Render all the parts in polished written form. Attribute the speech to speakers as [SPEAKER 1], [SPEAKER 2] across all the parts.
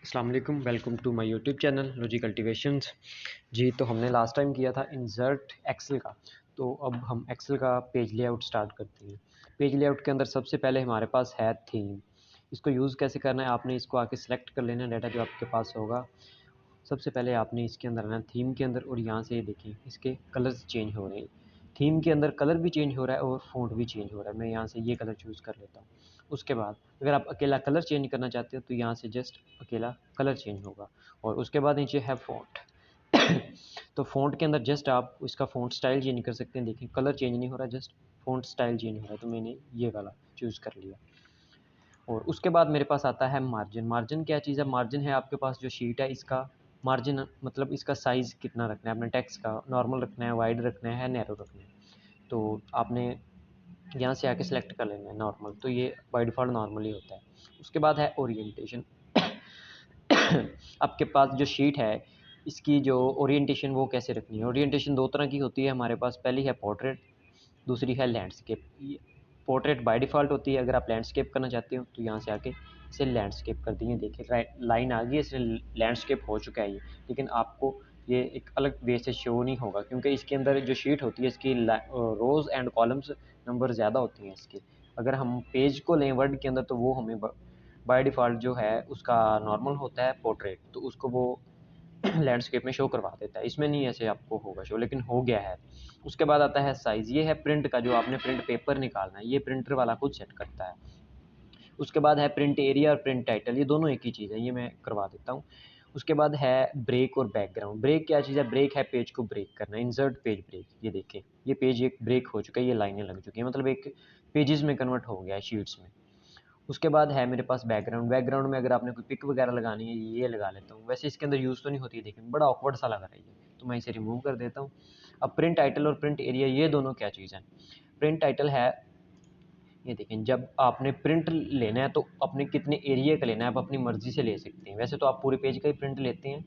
[SPEAKER 1] अस्सलाम वालेकुम, welcome to my YouTube channel Rozy cultivations. जी, तो हमने लास्ट टाइम किया था इंसर्ट एक्सेल का। तो अब हम एक्सेल का पेज लेआउट स्टार्ट करते हैं। पेज लेआउट के अंदर सबसे पहले हमारे पास है थीम। इसको यूज़ कैसे करना है, आपने इसको आके सेलेक्ट कर लेना है, डाटा जो आपके पास होगा। सबसे पहले आपने इसके अंदर आना थीम के अंदर, और यहाँ से देखें इसके कलर्स चेंज हो रहे हैं। थीम के अंदर कलर भी चेंज हो रहा है और फ़ॉन्ट भी चेंज हो रहा है। मैं यहाँ से ये कलर चूज़ कर लेता हूँ। उसके बाद अगर आप अकेला कलर चेंज करना चाहते हो तो यहाँ से जस्ट अकेला कलर चेंज होगा। और उसके बाद नीचे है फ़ॉन्ट। तो फ़ॉन्ट के अंदर जस्ट आप इसका फ़ॉन्ट स्टाइल चेंज कर सकते हैं। देखिए कलर चेंज नहीं हो रहा, जस्ट फ़ॉन्ट स्टाइल चेंज हो रहा है। तो मैंने ये वाला चूज़ कर लिया। और उसके बाद मेरे पास आता है मार्जिन। मार्जिन क्या चीज़ है? मार्जिन है आपके पास जो शीट है, इसका मार्जिन मतलब इसका साइज़ कितना रखना है। अपने टेक्स्ट का नॉर्मल रखना है, वाइड रखना है, नैरो रखना है। तो आपने यहाँ से आके सेलेक्ट कर लेना है नॉर्मल। तो ये बाय डिफ़ॉल्ट नॉर्मल ही होता है। उसके बाद है ओरिएंटेशन। आपके पास जो शीट है, इसकी जो ओरिएंटेशन वो कैसे रखनी है? ओरिएंटेशन 2 तरह की होती है हमारे पास। पहली है पोर्ट्रेट, दूसरी है लैंडस्केप। ये पोर्ट्रेट बाय डिफ़ॉल्ट होती है। अगर आप लैंडस्केप करना चाहते हो तो यहाँ से आके इसे लैंडस्केप कर दिए। देखिए लाइन आ गई है, इससे लैंडस्केप हो चुका है ये। लेकिन आपको ये एक अलग वे से शो नहीं होगा, क्योंकि इसके अंदर जो शीट होती है इसकी रोज़ एंड कॉलम्स नंबर ज़्यादा होती हैं इसके। अगर हम पेज को लें वर्ड के अंदर तो वो हमें बाय डिफ़ॉल्ट जो है उसका नॉर्मल होता है पोर्ट्रेट, तो उसको वो लैंडस्केप में शो करवा देता है। इसमें नहीं ऐसे आपको होगा शो, लेकिन हो गया है। उसके बाद आता है साइज़। ये है प्रिंट का, जो आपने प्रिंट पेपर निकालना है, ये प्रिंटर वाला खुद सेट करता है। उसके बाद है प्रिंट एरिया और प्रिंट टाइटल, ये दोनों एक ही चीज़ है, ये मैं करवा देता हूँ। उसके बाद है ब्रेक और बैकग्राउंड। ब्रेक क्या चीज़ है? ब्रेक है पेज को ब्रेक करना, इंसर्ट पेज ब्रेक। ये देखें, ये पेज एक ब्रेक हो चुका है, ये लाइनें लग चुकी हैं, मतलब एक पेजेस में कन्वर्ट हो गया है शीट्स में। उसके बाद है मेरे पास बैकग्राउंड। बैकग्राउंड में अगर आपने कोई पिक वगैरह लगानी है, ये लगा लेता हूँ। वैसे इसके अंदर यूज़ तो नहीं होती है, देखिए बड़ा ऑकवर्ड सा लग रहा है ये, तो मैं इसे रिमूव कर देता हूँ। अब प्रिंट टाइटल और प्रिंट एरिया, ये दोनों क्या चीज़ है? प्रिंट टाइटल है, ये देखें, जब आपने प्रिंट लेना है तो अपने कितने एरिया का लेना है आप अपनी मर्ज़ी से ले सकते हैं। वैसे तो आप पूरे पेज का ही प्रिंट लेते हैं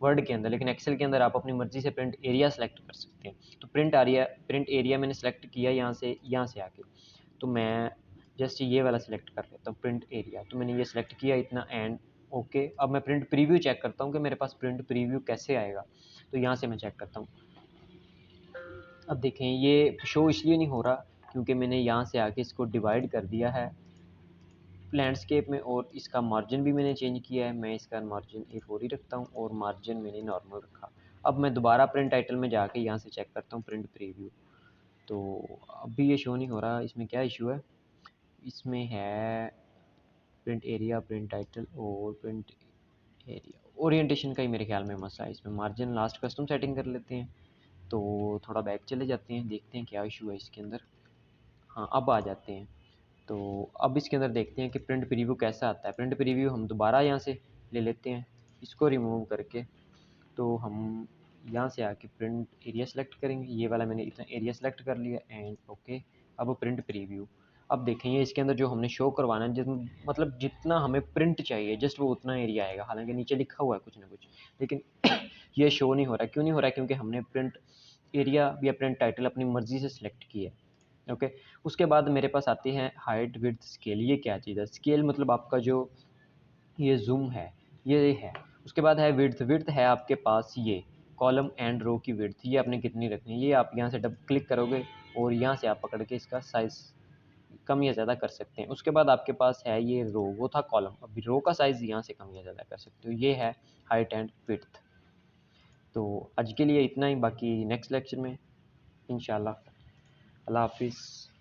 [SPEAKER 1] वर्ड के अंदर, लेकिन एक्सेल के अंदर आप अपनी मर्ज़ी से प्रिंट एरिया सेलेक्ट कर सकते हैं। तो प्रिंट एरिया मैंने सेलेक्ट किया यहाँ से आके। तो मैं जस्ट ये वाला सेलेक्ट कर लेता हूँ प्रिंट एरिया। तो मैंने ये सेलेक्ट किया इतना, एंड ओके। अब मैं प्रिंट प्रीव्यू चेक करता हूँ कि मेरे पास प्रिंट प्रीव्यू कैसे आएगा। तो यहाँ से मैं चेक करता हूँ। अब देखें ये शो इसलिए नहीं हो रहा क्योंकि मैंने यहाँ से आके इसको डिवाइड कर दिया है लैंडस्केप में, और इसका मार्जिन भी मैंने चेंज किया है। मैं इसका मार्जिन A4 ही रखता हूँ और मार्जिन मैंने नॉर्मल रखा। अब मैं दोबारा प्रिंट टाइटल में जाके यहाँ से चेक करता हूँ प्रिंट प्रीव्यू। तो अब भी ये शो नहीं हो रहा, इसमें क्या इशू है? इसमें है प्रिंट एरिया, प्रिंट टाइटल और प्रिंट एरिया, ओरिएंटेशन का ही मेरे ख्याल में मसला है इसमें। मार्जिन लास्ट कस्टम सेटिंग कर लेते हैं। तो थोड़ा बैक चले जाते हैं, देखते हैं क्या इशू है इसके अंदर। हाँ, अब आ जाते हैं। तो अब इसके अंदर देखते हैं कि प्रिंट प्रीव्यू कैसा आता है। प्रिंट प्रीव्यू हम दोबारा यहाँ से ले लेते हैं, इसको रिमूव करके। तो हम यहाँ से आके प्रिंट एरिया सेलेक्ट करेंगे। ये वाला मैंने इतना एरिया सेलेक्ट कर लिया, एंड ओके। अब प्रिंट प्रीव्यू, अब देखेंगे इसके अंदर जो हमने शो करवाना है, मतलब जितना हमें प्रिंट चाहिए जस्ट वो उतना एरिया आएगा। हालांकि नीचे लिखा हुआ है कुछ ना कुछ, लेकिन ये शो नहीं हो रहा। क्यों नहीं हो रहा है? क्योंकि हमने प्रिंट एरिया या प्रिंट टाइटल अपनी मर्ज़ी से सिलेक्ट किया है। ओके। उसके बाद मेरे पास आती है हाइट विड्थ स्केल। ये क्या चीज़ है? स्केल मतलब आपका जो ये ज़ूम है, ये है। उसके बाद है विड्थ। विड्थ है आपके पास ये कॉलम एंड रो की विड्थ, ये आपने कितनी रखनी है। ये आप यहाँ से डबल क्लिक करोगे और यहाँ से आप पकड़ के इसका साइज़ कम या ज़्यादा कर सकते हैं। उसके बाद आपके पास है ये रो, वो था कॉलम, अभी रो का साइज़ यहाँ से कम या ज़्यादा कर सकते हो। ये है हाइट एंड विड्थ। तो आज के लिए इतना ही, बाकी नेक्स्ट लेक्चर में इंशाल्लाह। अल्लाह हाफ़िज़।